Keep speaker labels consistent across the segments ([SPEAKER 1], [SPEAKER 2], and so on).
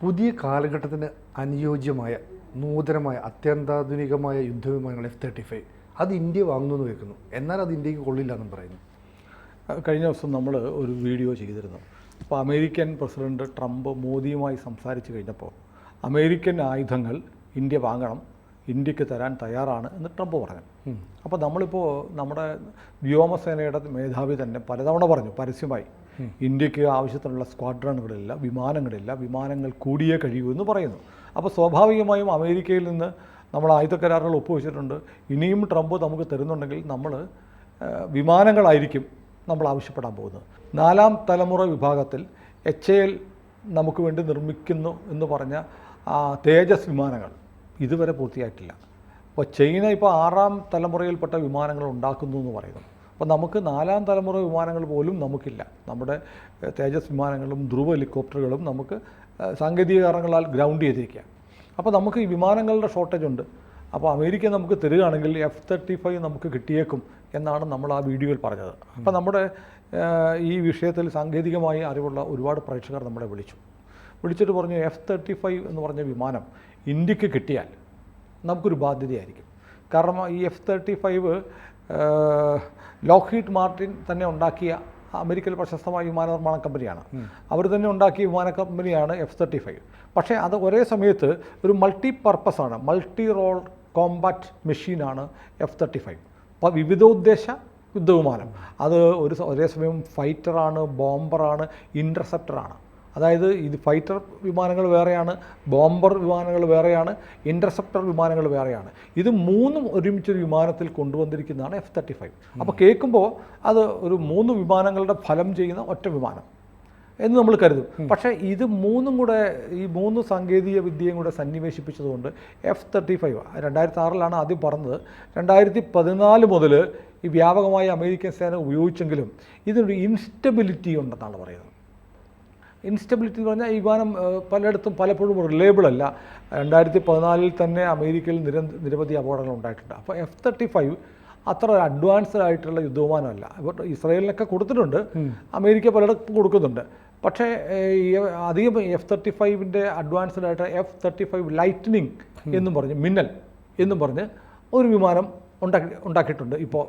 [SPEAKER 1] പുതിയ കാലഘട്ടത്തിന് അനുയോജ്യമായ നൂതനമായ അത്യന്താധുനികമായ യുദ്ധവിമാനങ്ങൾ F-35 അത് ഇന്ത്യ വാങ്ങുന്നു കേൾക്കുന്നു. എന്നാൽ അത് ഇന്ത്യക്ക് കൊള്ളില്ല എന്നും പറയുന്നു.
[SPEAKER 2] കഴിഞ്ഞ ദിവസം നമ്മൾ ഒരു വീഡിയോ ചെയ്തിരുന്നു. അപ്പോൾ അമേരിക്കൻ പ്രസിഡന്റ് ട്രംപ് മോദിയുമായി സംസാരിച്ച് കഴിഞ്ഞപ്പോൾ അമേരിക്കൻ ആയുധങ്ങൾ ഇന്ത്യ വാങ്ങണം, ഇന്ത്യക്ക് തരാൻ തയ്യാറാണ് എന്ന് ട്രംപ് പറഞ്ഞു. അപ്പോൾ നമ്മളിപ്പോൾ നമ്മുടെ വ്യോമസേനയുടെ മേധാവി തന്നെ പലതവണ പറഞ്ഞു പരസ്യമായി, ഇന്ത്യക്ക് ആവശ്യത്തിനുള്ള സ്ക്വാഡ്രണുകളില്ല, വിമാനങ്ങൾ കൂടിയേ കഴിയൂ എന്ന് പറയുന്നു. അപ്പോൾ സ്വാഭാവികമായും അമേരിക്കയിൽ നിന്ന് നമ്മൾ ആയുധ കരാറുകൾ ഒപ്പുവെച്ചിട്ടുണ്ട്. ഇനിയും ട്രംപ് നമുക്ക് തരുന്നുണ്ടെങ്കിൽ നമ്മൾ വിമാനങ്ങളായിരിക്കും നമ്മൾ ആവശ്യപ്പെടാൻ പോകുന്നത്. 4ാം തലമുറ വിഭാഗത്തിൽ HAL നമുക്ക് വേണ്ടി നിർമ്മിക്കുന്നു എന്ന് പറഞ്ഞ തേജസ് വിമാനങ്ങൾ ഇതുവരെ പൂർത്തിയായിട്ടില്ല. അപ്പോൾ ചൈന ഇപ്പോൾ 6ാം തലമുറയിൽപ്പെട്ട വിമാനങ്ങൾ ഉണ്ടാക്കുന്നു എന്ന് പറയുന്നു. അപ്പോൾ നമുക്ക് 4ാം തലമുറ വിമാനങ്ങൾ പോലും നമുക്കില്ല. നമ്മുടെ തേജസ് വിമാനങ്ങളും ധ്രുവ ഹെലികോപ്റ്ററുകളും നമുക്ക് സാങ്കേതിക കാരണങ്ങളാൽ ഗ്രൗണ്ട് ചെയ്തിരിക്കുക. അപ്പോൾ നമുക്ക് ഈ വിമാനങ്ങളുടെ ഷോർട്ടേജ് ഉണ്ട്. അപ്പോൾ അമേരിക്ക നമുക്ക് തരികയാണെങ്കിൽ F-35 നമുക്ക് കിട്ടിയേക്കും എന്നാണ് നമ്മൾ ആ വീഡിയോയിൽ പറഞ്ഞത്. അപ്പോൾ നമ്മുടെ ഈ വിഷയത്തിൽ സാങ്കേതികമായി അറിവുള്ള ഒരുപാട് പ്രേക്ഷകർ നമ്മളെ വിളിച്ചിട്ട് പറഞ്ഞു F-35 എന്ന് പറഞ്ഞ വിമാനം ഇന്ത്യക്ക് കിട്ടിയാൽ നമുക്കൊരു ബാധ്യതയായിരിക്കും. കാരണം ഈ F-35 ലോക്ഹീഡ് മാർട്ടിൻ തന്നെ ഉണ്ടാക്കിയ അമേരിക്കയിൽ പ്രശസ്തമായ വിമാന നിർമ്മാണ കമ്പനിയാണ്. അവർ തന്നെ ഉണ്ടാക്കിയ വിമാന കമ്പനിയാണ് F-35. പക്ഷേ അത് ഒരേ സമയത്ത് ഒരു മൾട്ടി പർപ്പസാണ്, മൾട്ടി റോൾ കോമ്പാറ്റ് മെഷീനാണ് F-35. അപ്പോൾ വിവിധോദ്ദേശ യുദ്ധവിമാനം. അത് ഒരേ സമയം ഫൈറ്ററാണ്, ബോംബറാണ്, ഇൻ്റർസെപ്റ്ററാണ്. അതായത് ഇത് ഫൈറ്റർ വിമാനങ്ങൾ വേറെയാണ്, ബോംബർ വിമാനങ്ങൾ വേറെയാണ്, ഇൻ്റർസെപ്റ്റർ വിമാനങ്ങൾ വേറെയാണ്. ഇത് മൂന്നും ഒരുമിച്ചൊരു വിമാനത്തിൽ കൊണ്ടുവന്നിരിക്കുന്നതാണ് F-35. അപ്പോൾ കേൾക്കുമ്പോൾ അത് ഒരു 3 വിമാനങ്ങളുടെ ഫലം ചെയ്യുന്ന ഒറ്റ വിമാനം എന്ന് നമ്മൾ കരുതും. പക്ഷേ ഇത് മൂന്നും കൂടെ, ഈ 3 സാങ്കേതിക വിദ്യയും കൂടെ സന്നിവേശിപ്പിച്ചതുകൊണ്ട് F-35 2006 ആദ്യം പറഞ്ഞത്. 2014 മുതൽ ഈ വ്യാപകമായി അമേരിക്കൻ സേന ഉപയോഗിച്ചെങ്കിലും ഇതിനൊരു ഇൻസ്റ്റബിലിറ്റി ഉണ്ടെന്നാണ് പറയുന്നത്. ഇൻസ്റ്റബിലിറ്റി എന്ന് പറഞ്ഞാൽ ഈ വിമാനം പലയിടത്തും പലപ്പോഴും റിലയബിൾ അല്ല. 2014 തന്നെ അമേരിക്കയിൽ നിരവധി അപകടങ്ങൾ ഉണ്ടായിട്ടുണ്ട്. അപ്പോൾ F-35 അത്ര അഡ്വാൻസ്ഡ് ആയിട്ടുള്ള യുദ്ധവിമാനമല്ല. ഇപ്പോൾ ഇസ്രായേലിനൊക്കെ കൊടുത്തിട്ടുണ്ട്, അമേരിക്ക പലയിടത്തും കൊടുക്കുന്നുണ്ട്. പക്ഷേ അധികം F-35ൻ്റെ അഡ്വാൻസ്ഡ് ആയിട്ട് F-35 ലൈറ്റ്നിങ് എന്നും പറഞ്ഞ്, മിന്നൽ എന്നും പറഞ്ഞ് ഒരു വിമാനം ഉണ്ടാക്കിയിട്ടുണ്ട്. ഇപ്പോൾ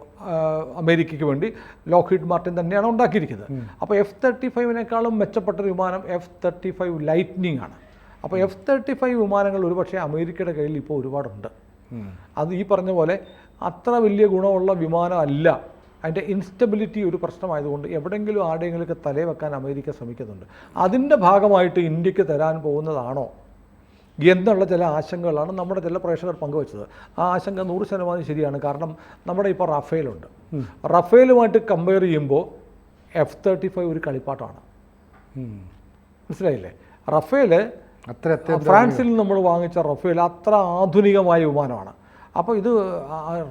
[SPEAKER 2] അമേരിക്കയ്ക്ക് വേണ്ടി ലോക്ഹീഡ് മാർട്ടിൻ തന്നെയാണ് ഉണ്ടാക്കിയിരിക്കുന്നത്. അപ്പോൾ F-35നേക്കാളും മെച്ചപ്പെട്ട വിമാനം F-35 ലൈറ്റ്നിങ് ആണ്. അപ്പോൾ F-35 വിമാനങ്ങൾ ഒരുപക്ഷെ അമേരിക്കയുടെ കയ്യിൽ ഇപ്പോൾ ഒരുപാടുണ്ട്. അത് ഈ പറഞ്ഞ പോലെ അത്ര വലിയ ഗുണമുള്ള വിമാനമല്ല. അതിൻ്റെ ഇൻസ്റ്റബിലിറ്റി ഒരു പ്രശ്നമായതുകൊണ്ട് എവിടെയെങ്കിലും ആരുടെയെങ്കിലുമൊക്കെ തലേ വെക്കാൻ അമേരിക്ക ശ്രമിക്കുന്നുണ്ട്. അതിൻ്റെ ഭാഗമായിട്ട് ഇന്ത്യക്ക് തരാൻ പോകുന്നതാണോ എന്നുള്ള ചില ആശങ്കകളാണ് നമ്മുടെ ചില പ്രേക്ഷകർ പങ്കുവച്ചത്. ആ ആശങ്ക 100% ശരിയാണ്. കാരണം നമ്മുടെ ഇപ്പോൾ റഫേലുണ്ട്. റഫേലുമായിട്ട് കമ്പയർ ചെയ്യുമ്പോൾ F-35 ഒരു കളിപ്പാട്ടമാണ്. മനസ്സിലായില്ലേ? റഫേൽ ഫ്രാൻസിൽ നിന്ന് നമ്മൾ വാങ്ങിച്ച റഫേൽ അത്ര ആധുനികമായ വിമാനമാണ്. അപ്പോൾ ഇത്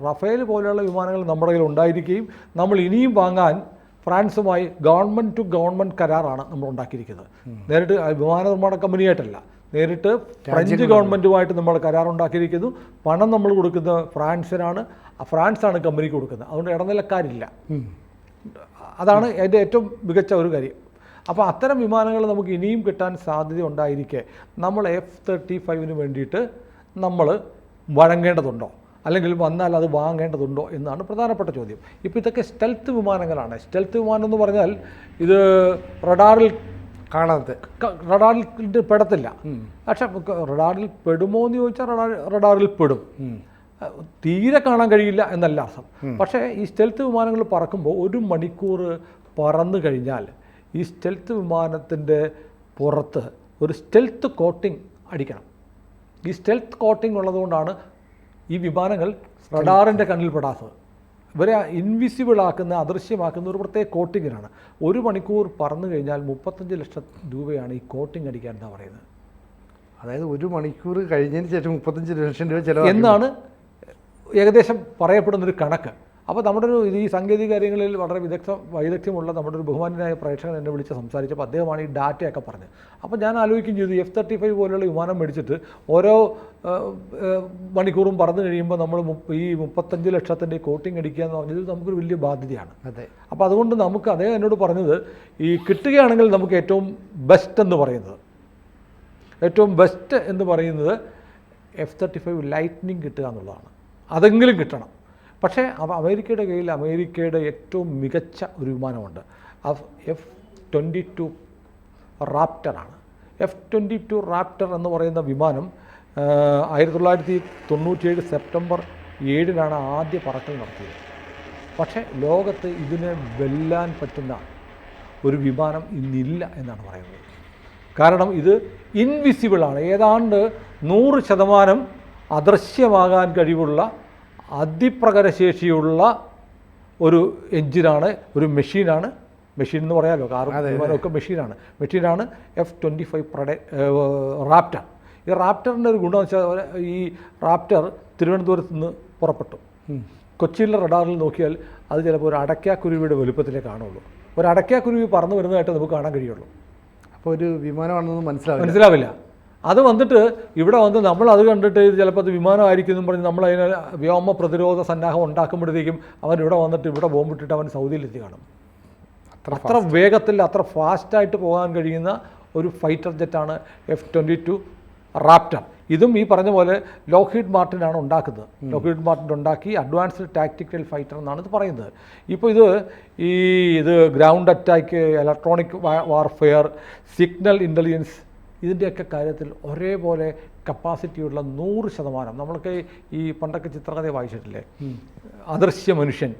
[SPEAKER 2] റഫേൽ പോലെയുള്ള വിമാനങ്ങൾ നമ്മുടെ കയ്യിൽ ഉണ്ടായിരിക്കുകയും നമ്മൾ ഇനിയും വാങ്ങാൻ ഫ്രാൻസുമായി ഗവൺമെൻറ് ടു ഗവൺമെൻറ് കരാറാണ് നമ്മൾ ഉണ്ടാക്കിയിരിക്കുന്നത്. നേരിട്ട് വിമാന നിർമ്മാണ കമ്പനിയായിട്ടല്ല, നേരിട്ട് ഫ്രഞ്ച് ഗവൺമെൻറ്റുമായിട്ട് നമ്മൾ കരാറുണ്ടാക്കിയിരിക്കുന്നു. പണം നമ്മൾ കൊടുക്കുന്നത് ഫ്രാൻസിനാണ്, ഫ്രാൻസാണ് കമ്പനിക്ക് കൊടുക്കുന്നത്. അതുകൊണ്ട് ഇടനിലക്കാരില്ല. അതാണ് അതിൻ്റെ ഏറ്റവും മികച്ച ഒരു കാര്യം. അപ്പോൾ അത്തരം വിമാനങ്ങൾ നമുക്ക് ഇനിയും കിട്ടാൻ സാധ്യത ഉണ്ടായിരിക്കെ നമ്മൾ F-35 വേണ്ടിയിട്ട് നമ്മൾ വഴങ്ങേണ്ടതുണ്ടോ, അല്ലെങ്കിൽ വന്നാൽ അത് വാങ്ങേണ്ടതുണ്ടോ എന്നാണ് പ്രധാനപ്പെട്ട ചോദ്യം. ഇപ്പോൾ ഇതൊക്കെ സ്റ്റെൽത്ത് വിമാനങ്ങളാണ്. സ്റ്റെൽത്ത് വിമാനം എന്ന് പറഞ്ഞാൽ ഇത് റഡാറിൽ പെടത്തില്ല. പക്ഷെ റഡാറിൽ പെടുമോ എന്ന് ചോദിച്ചാൽ റഡാറിൽ പെടും. തീരെ കാണാൻ കഴിയില്ല എന്നല്ല അർത്ഥം. പക്ഷേ ഈ സ്റ്റെൽത്ത് വിമാനങ്ങൾ പറക്കുമ്പോൾ 1 മണിക്കൂർ പറന്നു കഴിഞ്ഞാൽ ഈ സ്റ്റെൽത്ത് വിമാനത്തിൻ്റെ പുറത്ത് ഒരു സ്റ്റെൽത്ത് കോട്ടിംഗ് അടിക്കണം. ഈ സ്റ്റെൽത്ത് കോട്ടിംഗ് ഉള്ളതുകൊണ്ടാണ് ഈ വിമാനങ്ങൾ റഡാറിൻ്റെ കണ്ണിൽ പെടാത്തത്. ഇവരെ ഇൻവിസിബിൾ ആക്കുന്ന, അദൃശ്യമാക്കുന്ന ഒരു പ്രത്യേക കോട്ടിങ്ങിനാണ്. 1 മണിക്കൂർ പറന്നു കഴിഞ്ഞാൽ 35 ലക്ഷം രൂപയാണ് ഈ കോട്ടിംഗ് അടിക്കാൻ എന്നാണ് പറയുന്നത്.
[SPEAKER 1] അതായത് 1 മണിക്കൂർ കഴിഞ്ഞതിന് ശേഷം 35 ലക്ഷം രൂപ ചിലവ്
[SPEAKER 2] എന്നാണ് ഏകദേശം പറയപ്പെടുന്നൊരു കണക്ക്. അപ്പോൾ നമ്മുടെ ഈ സാങ്കേതിക കാര്യങ്ങളിൽ വളരെ വൈദഗ്ധ്യമുള്ള നമ്മുടെ ഒരു ബഹുമാന്യനായ പ്രേക്ഷകൻ എന്നെ വിളിച്ച് സംസാരിച്ചപ്പോൾ അദ്ദേഹമാണ് ഈ ഡാറ്റയൊക്കെ പറഞ്ഞത്. അപ്പോൾ ഞാൻ ആലോചിക്കുകയും ചെയ്തു, F-35 പോലെയുള്ള വിമാനം മേടിച്ചിട്ട് ഓരോ മണിക്കൂറും പറന്നു കഴിയുമ്പോൾ നമ്മൾ ഈ 35 ലക്ഷത്തിൻ്റെ കോട്ടിംഗ് അടിക്കുക എന്ന് പറഞ്ഞത് നമുക്കൊരു വലിയ ബാധ്യതയാണ്.
[SPEAKER 1] അതെ.
[SPEAKER 2] അപ്പോൾ അതുകൊണ്ട് നമുക്ക് അദ്ദേഹം എന്നോട് പറഞ്ഞത്, ഈ കിട്ടുകയാണെങ്കിൽ നമുക്ക് ഏറ്റവും ബെസ്റ്റ് എന്ന് പറയുന്നത് ഏറ്റവും ബെസ്റ്റ് എന്ന് പറയുന്നത് F-35 ലൈറ്റ്നിങ് കിട്ടുക എന്നുള്ളതാണ്. അതെങ്കിലും കിട്ടണം. പക്ഷേ അമേരിക്കയുടെ കയ്യിൽ അമേരിക്കയുടെ ഏറ്റവും മികച്ച ഒരു വിമാനമുണ്ട്. F-22 റാപ്റ്ററാണ്. F-22 റാപ്റ്റർ എന്ന് പറയുന്ന വിമാനം 1997 സെപ്റ്റംബർ 7 ആദ്യ പറക്കൽ നടത്തിയത്. പക്ഷേ ലോകത്ത് ഇതിനെ വെല്ലാൻ പറ്റുന്ന ഒരു വിമാനം ഇന്നില്ല എന്നാണ് പറയുന്നത്. കാരണം ഇത് ഇൻവിസിബിളാണ്. ഏതാണ്ട് 100% അദൃശ്യമാകാൻ കഴിവുള്ള അതിപ്രകരശേഷിയുള്ള ഒരു എഞ്ചിനാണ്, ഒരു മെഷീനാണ്. മെഷീൻ എന്ന് പറയാമല്ലോ, കാറും വിമാനമൊക്കെ മെഷീനാണ് F-25 റാപ്റ്റർ. ഈ റാപ്റ്ററിൻ്റെ ഒരു ഗുണമെന്ന് വെച്ചാൽ ഈ റാപ്റ്റർ തിരുവനന്തപുരത്ത് നിന്ന് പുറപ്പെട്ടു. കൊച്ചിയിലെ റഡാറിൽ നോക്കിയാൽ അത് ചിലപ്പോൾ ഒരു അടയ്ക്കാക്കുരുവിയുടെ വലുപ്പത്തിലേ കാണുള്ളൂ. ഒരു അടയ്ക്കാക്കുരുവി പറന്നു വരുന്നതായിട്ട് നമുക്ക് കാണാൻ കഴിയുള്ളൂ.
[SPEAKER 1] അപ്പോൾ ഒരു വിമാനമാണെന്ന്
[SPEAKER 2] മനസ്സിലാവില്ല. അത് വന്നിട്ട് ഇവിടെ വന്ന് നമ്മൾ അത് കണ്ടിട്ട് ഇത് ചിലപ്പോൾ അത് വിമാനമായിരിക്കും എന്നും പറഞ്ഞ് നമ്മൾ അതിന് വ്യോമ പ്രതിരോധ സന്നാഹം ഉണ്ടാക്കുമ്പോഴത്തേക്കും അവൻ ഇവിടെ വന്നിട്ട് ഇവിടെ ബോംബിട്ടിട്ട് അവൻ സൗദിയിലെത്തി കാണും. അത്ര വേഗത്തിൽ അത്ര ഫാസ്റ്റായിട്ട് പോകാൻ കഴിയുന്ന ഒരു ഫൈറ്റർ ജെറ്റാണ് F-22 റാപ്റ്റർ. ഇതും ഈ പറഞ്ഞ പോലെ ലോക്ഹീഡ് മാർട്ടിനാണ് ഉണ്ടാക്കുന്നത്. ലോക്ഹീഡ് മാർട്ടിൻ ഉണ്ടാക്കി അഡ്വാൻസ്ഡ് ടാക്ടിക്കൽ ഫൈറ്റർ എന്നാണ് ഇത് പറയുന്നത്. ഇപ്പോൾ ഇത് ground attack, electronic warfare, signal intelligence, ഇതിൻ്റെയൊക്കെ കാര്യത്തിൽ ഒരേപോലെ കപ്പാസിറ്റിയുള്ള 100%. നമ്മൾക്ക് ഈ പണ്ടൊക്കെ ചിത്രകഥ വായിച്ചിട്ടില്ലേ, അദൃശ്യ മനുഷ്യൻ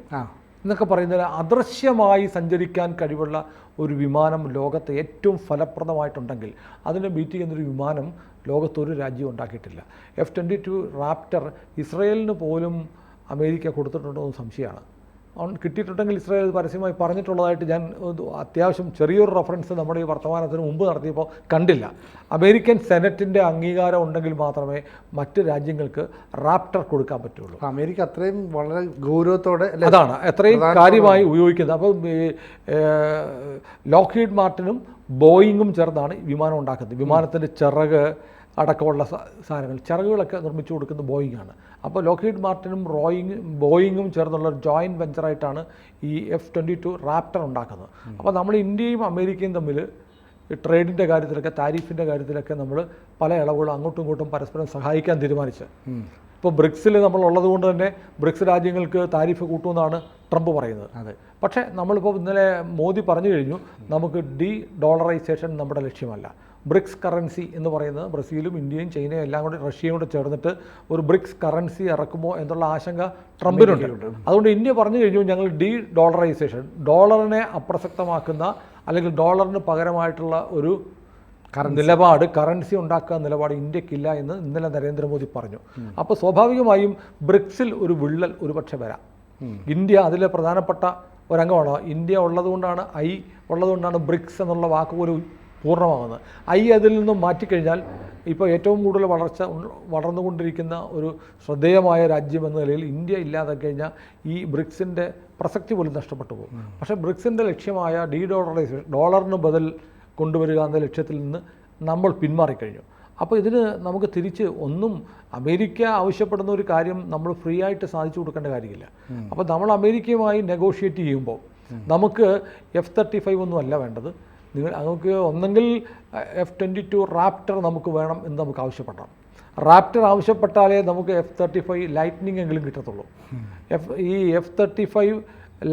[SPEAKER 2] എന്നൊക്കെ പറയുന്നത്, അദൃശ്യമായി സഞ്ചരിക്കാൻ കഴിവുള്ള ഒരു വിമാനം ലോകത്ത് ഏറ്റവും ഫലപ്രദമായിട്ടുണ്ടെങ്കിൽ അതിനെ ബീറ്റ് ചെയ്യുന്നൊരു വിമാനം ലോകത്തൊരു രാജ്യവും ഉണ്ടാക്കിയിട്ടില്ല. F-22 റാപ്റ്റർ ഇസ്രയേലിന് പോലും അമേരിക്ക കൊടുത്തിട്ടുണ്ടോ എന്ന് സംശയമാണ്. കിട്ടിയിട്ടുണ്ടെങ്കിൽ ഇസ്രായേൽ പരസ്യമായി പറഞ്ഞിട്ടുള്ളതായിട്ട് ഞാൻ അത്യാവശ്യം ചെറിയൊരു റെഫറൻസ് നമ്മുടെ ഈ വർത്തമാനത്തിന് മുമ്പ് നടത്തിയപ്പോൾ കണ്ടില്ല. അമേരിക്കൻ സെനറ്റിൻ്റെ അംഗീകാരം ഉണ്ടെങ്കിൽ മാത്രമേ മറ്റ് രാജ്യങ്ങൾക്ക് റാപ്റ്റർ കൊടുക്കാൻ പറ്റുള്ളൂ.
[SPEAKER 1] അമേരിക്ക അത്രയും വളരെ ഗൗരവത്തോടെ
[SPEAKER 2] അതാണ് അത്രയും കാര്യമായി ഉപയോഗിക്കുന്നത്. അപ്പോൾ ലോക്ഹീഡ് മാർട്ടിനും ബോയിങ്ങും ചേർന്നാണ് വിമാനം ഉണ്ടാക്കുന്നത്. വിമാനത്തിൻ്റെ ചിറക് അടക്കമുള്ള സാധനങ്ങൾ, ചിറകുകളൊക്കെ നിർമ്മിച്ചു കൊടുക്കുന്നത് ബോയിങ്ങാണ്. അപ്പോൾ ലോക്ഹീഡ് മാർട്ടിനും ബോയിങ്ങും ചേർന്നുള്ള ഒരു ജോയിൻറ്റ് വെഞ്ചറായിട്ടാണ് ഈ F-22 റാപ്റ്റർ ഉണ്ടാക്കുന്നത്. അപ്പോൾ നമ്മൾ ഇന്ത്യയും അമേരിക്കയും തമ്മിൽ ട്രേഡിൻ്റെ കാര്യത്തിലൊക്കെ, താരിഫിൻ്റെ കാര്യത്തിലൊക്കെ നമ്മൾ പല ഇളവുകളും അങ്ങോട്ടും ഇങ്ങോട്ടും പരസ്പരം സഹായിക്കാൻ തീരുമാനിച്ചു. ഇപ്പോൾ ബ്രിക്സിൽ നമ്മളുള്ളത് കൊണ്ട് തന്നെ ബ്രിക്സ് രാജ്യങ്ങൾക്ക് താരിഫ് കൂട്ടുമെന്നാണ് ട്രംപ് പറയുന്നത്.
[SPEAKER 1] അതെ.
[SPEAKER 2] പക്ഷേ നമ്മളിപ്പോൾ ഇന്നലെ മോദി പറഞ്ഞു കഴിഞ്ഞു, നമുക്ക് ഡോളറൈസേഷൻ നമ്മുടെ ലക്ഷ്യമല്ല. ബ്രിക്സ് കറൻസി എന്ന് പറയുന്നത് ബ്രസീലും ഇന്ത്യയും ചൈനയും എല്ലാം കൂടി റഷ്യയും കൂടെ ചേർന്നിട്ട് ഒരു ബ്രിക്സ് കറൻസി ഇറക്കുമോ എന്നുള്ള ആശങ്ക ട്രംപിനുണ്ട്. അതുകൊണ്ട് ഇന്ത്യ പറഞ്ഞു കഴിഞ്ഞു, ഞങ്ങൾ ഡോളറൈസേഷൻ, ഡോളറിനെ അപ്രസക്തമാക്കുന്ന അല്ലെങ്കിൽ ഡോളറിന് പകരമായിട്ടുള്ള ഒരു നിലപാട്, കറൻസി ഉണ്ടാക്കുക നിലപാട് ഇന്ത്യക്കില്ല എന്ന് ഇന്നലെ നരേന്ദ്രമോദി പറഞ്ഞു. അപ്പോൾ സ്വാഭാവികമായും ബ്രിക്സിൽ ഒരു വിള്ളൽ ഒരുപക്ഷെ വരാം. ഇന്ത്യ അതിലെ പ്രധാനപ്പെട്ട ഒരംഗമാണ്. ഇന്ത്യ ഉള്ളതുകൊണ്ടാണ്, ഉള്ളതുകൊണ്ടാണ് ബ്രിക്സ് എന്നുള്ള വാക്ക് പോലും പൂർണ്ണമാകുന്നത്. അതിൽ നിന്നും മാറ്റിക്കഴിഞ്ഞാൽ ഇപ്പോൾ ഏറ്റവും കൂടുതൽ വളർന്നുകൊണ്ടിരിക്കുന്ന ഒരു ശ്രദ്ധേയമായ രാജ്യം എന്ന നിലയിൽ ഇന്ത്യ ഇല്ലാതെ കഴിഞ്ഞാൽ ഈ ബ്രിക്സിൻ്റെ പ്രസക്തി പോലും നഷ്ടപ്പെട്ടു പോകും. പക്ഷേ ബ്രിക്സിൻ്റെ ലക്ഷ്യമായ ഡോളറൈസേഷൻ, ഡോളറിന് ബദൽ കൊണ്ടുവരിക എന്ന ലക്ഷ്യത്തിൽ നിന്ന് നമ്മൾ പിന്മാറിക്കഴിഞ്ഞു. അപ്പോൾ ഇതിന് നമുക്ക് തിരിച്ച് ഒന്നും അമേരിക്ക ആവശ്യപ്പെടുന്ന ഒരു കാര്യം നമ്മൾ ഫ്രീ ആയിട്ട് സാധിച്ചു കൊടുക്കേണ്ട കാര്യമില്ല. അപ്പോൾ നമ്മൾ അമേരിക്കയുമായി നെഗോഷിയേറ്റ് ചെയ്യുമ്പോൾ നമുക്ക് F-35 ഒന്നും അല്ല വേണ്ടത്. നമുക്ക് ഒന്നെങ്കിൽ F-22 റാപ്റ്റർ നമുക്ക് വേണം എന്ന് നമുക്ക് ആവശ്യപ്പെടണം. റാപ്റ്റർ ആവശ്യപ്പെട്ടാലേ നമുക്ക് F-35 ലൈറ്റ്നിങ് എങ്കിലും കിട്ടത്തുള്ളൂ. ഈ F-35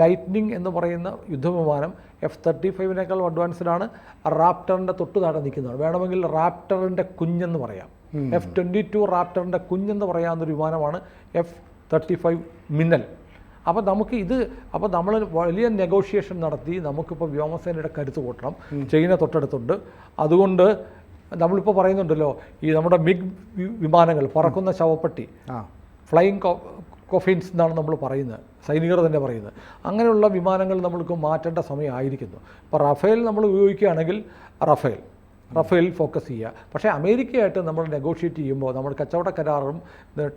[SPEAKER 2] ലൈറ്റ്നിങ് എന്ന് പറയുന്ന യുദ്ധവിമാനം F-35നേക്കാൾ അഡ്വാൻസ്ഡ് ആണ്. റാപ്റ്ററിൻ്റെ തൊട്ട് താഴെ നിൽക്കുന്നതാണ്. വേണമെങ്കിൽ റാപ്റ്ററിൻ്റെ കുഞ്ഞെന്ന് പറയാം. F-22 റാപ്റ്ററിൻ്റെ കുഞ്ഞെന്ന് പറയാവുന്നൊരു വിമാനമാണ് F-35 മിന്നൽ. അപ്പോൾ അപ്പോൾ നമ്മൾ വലിയ നെഗോഷിയേഷൻ നടത്തി നമുക്കിപ്പോൾ വ്യോമസേനയുടെ കരുത്ത് കൂട്ടണം. ചൈന തൊട്ടടുത്തുണ്ട്. അതുകൊണ്ട് നമ്മളിപ്പോൾ പറയുന്നുണ്ടല്ലോ, ഈ നമ്മുടെ മിഗ് വിമാനങ്ങൾ, പറക്കുന്ന ശവപ്പെട്ടി, ഫ്ലൈയിങ് കോഫിൻസ് എന്നാണ് നമ്മൾ പറയുന്നത്, സൈനികർ തന്നെ പറയുന്നത്. അങ്ങനെയുള്ള വിമാനങ്ങൾ നമ്മൾക്ക് മാറ്റേണ്ട സമയമായിരിക്കുന്നു. ഇപ്പോൾ റഫേൽ നമ്മൾ ഉപയോഗിക്കുകയാണെങ്കിൽ റഫേൽ ഫോക്കസ് ചെയ്യുക. പക്ഷേ അമേരിക്കയായിട്ട് നമ്മൾ നെഗോഷിയേറ്റ് ചെയ്യുമ്പോൾ നമ്മൾ കച്ചവട കരാറും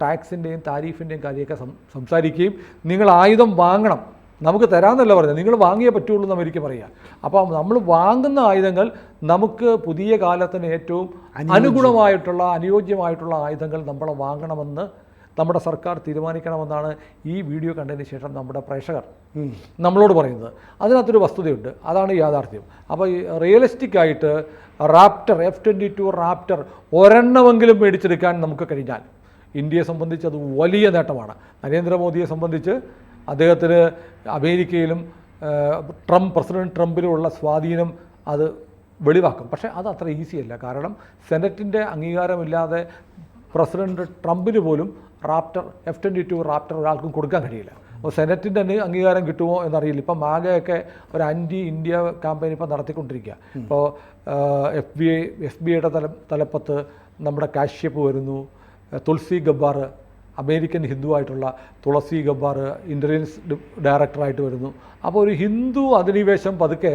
[SPEAKER 2] ടാക്സിൻ്റെയും താരിഫിൻ്റെയും കാര്യമൊക്കെ സംസാരിക്കുകയും നിങ്ങൾ ആയുധം വാങ്ങണം, നമുക്ക് തരാമെന്നല്ല പറഞ്ഞത്, നിങ്ങൾ വാങ്ങിയേ പറ്റുള്ളൂ എന്ന് അമേരിക്ക പറയുക. അപ്പോൾ നമ്മൾ വാങ്ങുന്ന ആയുധങ്ങൾ നമുക്ക് പുതിയ കാലത്തിന് ഏറ്റവും അനുയോജ്യമായിട്ടുള്ള ആയുധങ്ങൾ നമ്മൾ വാങ്ങണമെന്ന് നമ്മുടെ സർക്കാർ തീരുമാനിക്കണമെന്നാണ് ഈ വീഡിയോ കണ്ടതിന് ശേഷം നമ്മുടെ പ്രേക്ഷകർ നമ്മളോട് പറയുന്നത്. അതിനകത്തൊരു വസ്തുതയുണ്ട്, അതാണ് യാഥാർത്ഥ്യം. അപ്പോൾ ഈ റിയലിസ്റ്റിക് ആയിട്ട് റാപ്റ്റർ F-22 റാപ്റ്റർ ഒരെണ്ണമെങ്കിലും മേടിച്ചെടുക്കാൻ നമുക്ക് കഴിഞ്ഞാൽ ഇന്ത്യയെ സംബന്ധിച്ച് അത് വലിയ നേട്ടമാണ്. നരേന്ദ്രമോദിയെ സംബന്ധിച്ച് അദ്ദേഹത്തിന് അമേരിക്കയിലും പ്രസിഡന്റ് ട്രംപിലുള്ള സ്വാധീനം അത് വെളിവാക്കും. പക്ഷേ അത് അത്ര ഈസിയല്ല. കാരണം സെനറ്റിൻ്റെ അംഗീകാരമില്ലാതെ പ്രസിഡന്റ് ട്രംപിന് പോലും F-22 റാപ്റ്റർ ഒരാൾക്കും കൊടുക്കാൻ കഴിയില്ല. അപ്പോൾ സെനറ്റിൻ്റെ അംഗീകാരം കിട്ടുമോ എന്നറിയില്ല. ഇപ്പം മാഗയൊക്കെ ഒരു ആൻറ്റി ഇന്ത്യ ക്യാമ്പയിൻ ഇപ്പോൾ നടത്തിക്കൊണ്ടിരിക്കുക. ഇപ്പോൾ FBI തലപ്പത്ത് നമ്മുടെ കാശ്യപ് വരുന്നു, തുളസി ഗബ്ബാർ അമേരിക്കൻ ഹിന്ദു ആയിട്ടുള്ള തുളസി ഗബ്ബാർ ഇൻ്റലിജൻസ് ഡയറക്ടറായിട്ട് വരുന്നു. അപ്പോൾ ഒരു ഹിന്ദു അധിനിവേശം പതുക്കെ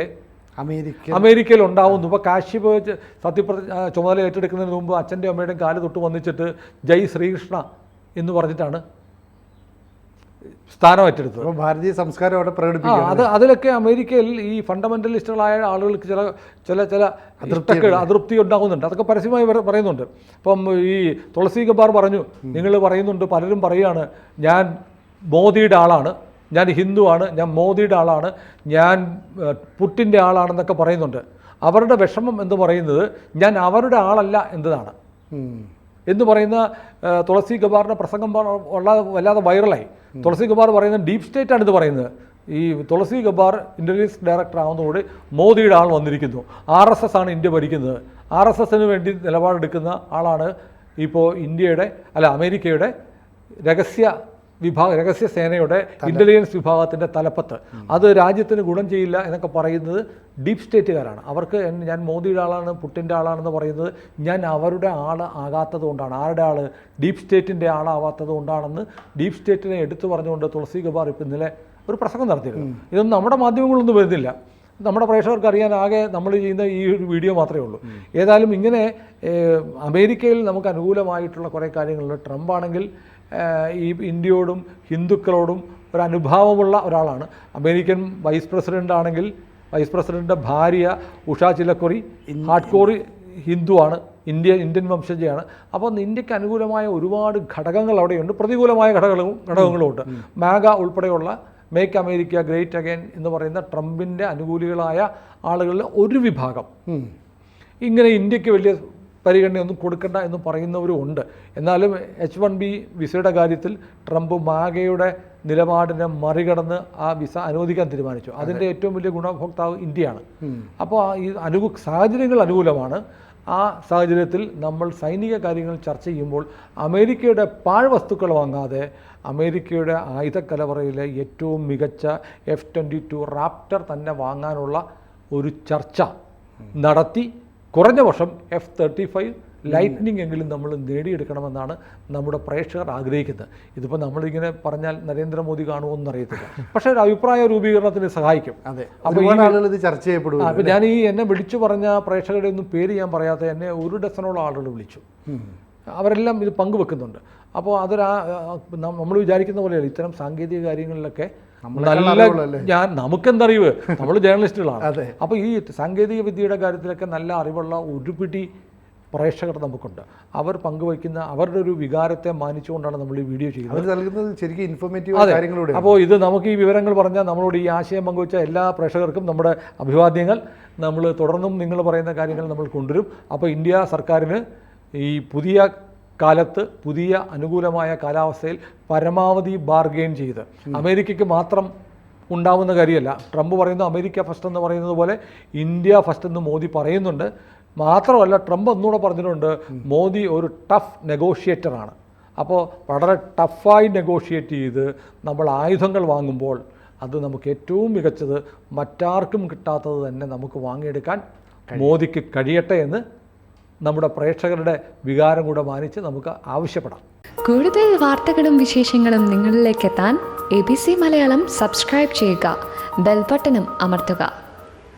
[SPEAKER 2] അമേരിക്കയിൽ ഉണ്ടാവുന്നു. ഇപ്പോൾ കാശ്യപ് ചുമതല ഏറ്റെടുക്കുന്നതിന് മുമ്പ് അച്ഛൻ്റെ അമ്മയുടെയും കാല് തൊട്ട് വന്നിച്ചിട്ട് ജയ് ശ്രീകൃഷ്ണ എന്ന് പറഞ്ഞിട്ടാണ് സ്ഥാനം ഏറ്റെടുത്തത്.
[SPEAKER 1] ഭാരതീയ സംസ്കാരം അവിടെ പ്രകടിപ്പിക്കും.
[SPEAKER 2] അതിലൊക്കെ അമേരിക്കയിൽ ഈ ഫണ്ടമെൻ്റലിസ്റ്റുകളായ ആളുകൾക്ക് ചില അതൃപ്തി ഉണ്ടാകുന്നുണ്ട്. അതൊക്കെ പരസ്യമായി പറയുന്നുണ്ട്. ഇപ്പം ഈ തുളസി ഗബ്ബാർ പറഞ്ഞു, നിങ്ങൾ പറയുന്നുണ്ട്, പലരും പറയുകയാണ് ഞാൻ മോദിയുടെ ആളാണ്, ഞാൻ ഹിന്ദുവാണ്, ഞാൻ മോദിയുടെ ആളാണ്, ഞാൻ പുട്ടിൻ്റെ ആളാണെന്നൊക്കെ പറയുന്നുണ്ട്. അവരുടെ വിഷമം എന്ന് പറയുന്നത് ഞാൻ അവരുടെ ആളല്ല എന്നതാണ് എന്ന് പറയുന്ന തുളസി ഗബ്ബാറിൻ്റെ പ്രസംഗം വല്ലാതെ വൈറലായി. തുളസി ഗബ്ബാർ പറയുന്നത് ഡീപ് സ്റ്റേറ്റാണ് ഇത് പറയുന്നത്. ഈ തുളസി ഗബ്ബാർ ഇൻ്റലിജൻസ് ഡയറക്ടർ ആവുന്നതോടെ മോദിയുടെ ആൾ വന്നിരിക്കുന്നു. RSS ആണ് ഇന്ത്യ ഭരിക്കുന്നത്. RSSന് വേണ്ടി നിലപാടെടുക്കുന്ന ആളാണ് ഇപ്പോൾ അമേരിക്കയുടെ രഹസ്യ സേനയുടെ ഇൻ്റലിജൻസ് വിഭാഗത്തിൻ്റെ തലപ്പത്ത്. അത് രാജ്യത്തിന് ഗുണം ചെയ്യില്ല എന്നൊക്കെ പറയുന്നത് ഡീപ് സ്റ്റേറ്റുകാരാണ്. അവർക്ക് ഞാൻ മോദിയുടെ ആളാണ്, പുട്ടിൻ്റെ ആളാണെന്ന് പറയുന്നത് ഞാൻ അവരുടെ ആൾ ആകാത്തത് കൊണ്ടാണ്. ആരുടെ ആൾ? ഡീപ് സ്റ്റേറ്റിൻ്റെ ആളാവാത്തത് കൊണ്ടാണെന്ന് ഡീപ് സ്റ്റേറ്റിനെ എടുത്തു പറഞ്ഞുകൊണ്ട് തുളസി ഗബ്ബാർ ഇപ്പം ഇന്നലെ ഒരു പ്രസംഗം നടത്തിയിരുന്നു. ഇതൊന്നും നമ്മുടെ മാധ്യമങ്ങളൊന്നും വരുന്നില്ല. നമ്മുടെ പ്രേക്ഷകർക്ക് അറിയാൻ ആകെ നമ്മൾ ചെയ്യുന്ന ഈ ഒരു വീഡിയോ മാത്രമേ ഉള്ളൂ. ഏതായാലും ഇങ്ങനെ അമേരിക്കയിൽ നമുക്ക് അനുകൂലമായിട്ടുള്ള കുറേ കാര്യങ്ങളുണ്ട്. ട്രംപ് ആണെങ്കിൽ ഈ ഇന്ത്യയോടും ഹിന്ദുക്കളോടും ഒരു അനുഭാവമുള്ള ഒരാളാണ്. അമേരിക്കൻ വൈസ് പ്രസിഡൻ്റിൻ്റെ ഭാര്യ ഉഷ ചിലക്കൊറി ഹാർഡ് കോർ ഹിന്ദുവാണ്, ഇന്ത്യൻ വംശജയാണ്. അപ്പോൾ ഇന്ത്യക്ക് അനുകൂലമായ ഒരുപാട് ഘടകങ്ങൾ അവിടെയുണ്ട്, പ്രതികൂലമായ ഘടകങ്ങളും ഉണ്ട്. മാഗ ഉൾപ്പെടെയുള്ള മേക്ക് അമേരിക്ക ഗ്രേറ്റ് അഗൈൻ എന്ന് പറയുന്ന ട്രംപിൻ്റെ അനുകൂലികളായ ആളുകളിൽ ഒരു വിഭാഗം ഇങ്ങനെ ഇന്ത്യക്ക് വലിയ പരിഗണനയൊന്നും കൊടുക്കണ്ട എന്ന് പറയുന്നവരും ഉണ്ട്. എന്നാലും H-1B വിസയുടെ കാര്യത്തിൽ ട്രംപ് മാഗയുടെ നിലപാടിനെ മറികടന്ന് ആ വിസ അനുവദിക്കാൻ തീരുമാനിച്ചു. അതിൻ്റെ ഏറ്റവും വലിയ ഗുണഭോക്താവ് ഇന്ത്യയാണ്. അപ്പോൾ ഈ സാഹചര്യങ്ങൾ അനുകൂലമാണ്. ആ സാഹചര്യത്തിൽ നമ്മൾ സൈനിക കാര്യങ്ങൾ ചർച്ച ചെയ്യുമ്പോൾ അമേരിക്കയുടെ പാഴ്വസ്തുക്കൾ വാങ്ങാതെ അമേരിക്കയുടെ ആയുധക്കലവറയിലെ ഏറ്റവും മികച്ച F-22 റാപ്റ്റർ തന്നെ വാങ്ങാനുള്ള ഒരു ചർച്ച നടത്തി കുറഞ്ഞ വർഷം F-35 ലൈറ്റ്നിങ് എങ്കിലും നമ്മൾ നേടിയെടുക്കണമെന്നാണ് നമ്മുടെ പ്രേക്ഷകർ ആഗ്രഹിക്കുന്നത്. ഇതിപ്പോൾ നമ്മളിങ്ങനെ പറഞ്ഞാൽ നരേന്ദ്രമോദി കാണുമോയെന്ന് അറിയത്തില്ല, പക്ഷേ ഒരു അഭിപ്രായ രൂപീകരണത്തിന് സഹായിക്കും.
[SPEAKER 1] അപ്പോൾ ആളുകൾ ഇത് ചർച്ച ചെയ്യപ്പെടും.
[SPEAKER 2] അപ്പോൾ ഞാൻ എന്നെ വിളിച്ചു പറഞ്ഞ പ്രേക്ഷകരുടെ ഒന്നും പേര് ഞാൻ പറയാത്ത എന്നെ 1 ഡസനോളം ആളുകൾ വിളിച്ചു. അവരെല്ലാം ഇത് പങ്കുവെക്കുന്നുണ്ട്. അപ്പോൾ നമ്മൾ വിചാരിക്കുന്ന പോലെയല്ല. ഇത്തരം സാങ്കേതിക കാര്യങ്ങളിലൊക്കെ നമുക്കെന്തറിവ്, നമ്മൾ ജേർണലിസ്റ്റുകളാണ്. അപ്പോൾ ഈ സാങ്കേതിക വിദ്യയുടെ കാര്യത്തിലൊക്കെ നല്ല അറിവുള്ള ഒരുപിടി പ്രേക്ഷകർ നമുക്കുണ്ട്. അവർ പങ്കുവയ്ക്കുന്ന അവരുടെ ഒരു വികാരത്തെ മാനിച്ചുകൊണ്ടാണ് നമ്മൾ ഈ വീഡിയോ ചെയ്യുന്നത്.
[SPEAKER 1] ശരിക്കും ഇൻഫോർമേറ്റീവ് കാര്യങ്ങളൂടെ.
[SPEAKER 2] അപ്പോൾ ഇത് നമുക്ക് ഈ വിവരങ്ങൾ പറഞ്ഞാൽ നമ്മളോട് ഈ ആശയം പങ്കുവച്ച എല്ലാ പ്രേക്ഷകർക്കും നമ്മുടെ അഭിവാദ്യങ്ങൾ. നമ്മൾ തുടർന്നും നിങ്ങൾ പറയുന്ന കാര്യങ്ങൾ നമ്മൾ കൊണ്ടുവരും. അപ്പോൾ ഇന്ത്യ സർക്കാരിന് ഈ പുതിയ കാലത്ത് പുതിയ അനുകൂലമായ കാലാവസ്ഥയിൽ പരമാവധി ബാർഗെയിൻ ചെയ്ത് അമേരിക്കയ്ക്ക് മാത്രം ഉണ്ടാവുന്ന കാര്യമല്ല. ട്രംപ് പറയുന്ന അമേരിക്ക ഫസ്റ്റ് എന്ന് പറയുന്നത് പോലെ ഇന്ത്യ ഫസ്റ്റ് എന്ന് മോദി പറയുന്നുണ്ട്. മാത്രമല്ല ട്രംപ് ഒന്നുകൂടെ പറഞ്ഞിട്ടുണ്ട്, മോദി ഒരു ടഫ് നെഗോഷിയേറ്ററാണ്. അപ്പോൾ വളരെ ടഫായി നെഗോഷിയേറ്റ് ചെയ്ത് നമ്മൾ ആയുധങ്ങൾ വാങ്ങുമ്പോൾ അത് നമുക്ക് ഏറ്റവും മികച്ചത് മറ്റാർക്കും കിട്ടാത്തത് തന്നെ നമുക്ക് വാങ്ങിയെടുക്കാൻ മോദിക്ക് കഴിയട്ടെ എന്ന് നമ്മുടെ പ്രേക്ഷകരുടെ വികാരം കൂടെ മാനിച്ച് നമുക്ക് ആവശ്യപ്പെടാം.
[SPEAKER 3] കൂടുതൽ വാർത്തകളും വിശേഷങ്ങളും നിങ്ങളിലേക്ക് എത്താൻ ABC മലയാളം സബ്സ്ക്രൈബ് ചെയ്യുക, ബെൽ ബട്ടണും അമർത്തുക.